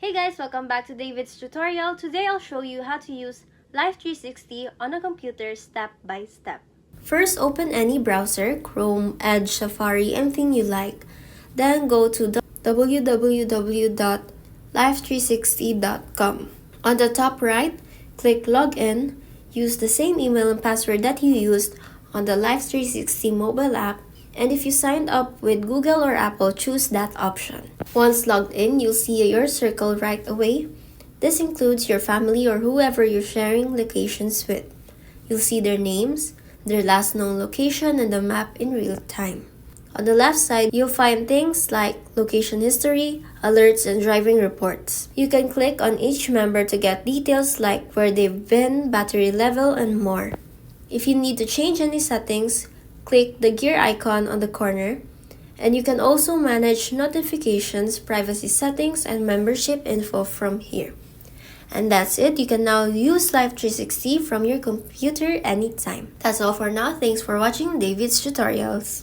Hey guys, welcome back to David's tutorial. Today I'll show you how to use Life360 on a computer step by step. First, open any browser, Chrome, Edge, Safari, anything you like. Then go to www.life360.com. On the top right, click Login. Use the same email and password that you used on the Life360 mobile app, and if you signed up with Google or Apple, choose that option. Once logged in, you'll see your circle right away. This includes your family or whoever you're sharing locations with. You'll see their names, their last known location, and the map in real time. On the left side, you'll find things like location history, alerts, and driving reports. You can click on each member to get details like where they've been, battery level, and more. If you need to change any settings, click the gear icon on the corner, and you can also manage notifications, privacy settings, and membership info from here. And that's it. You can now use Life360 from your computer anytime. That's all for now. Thanks for watching David's tutorials.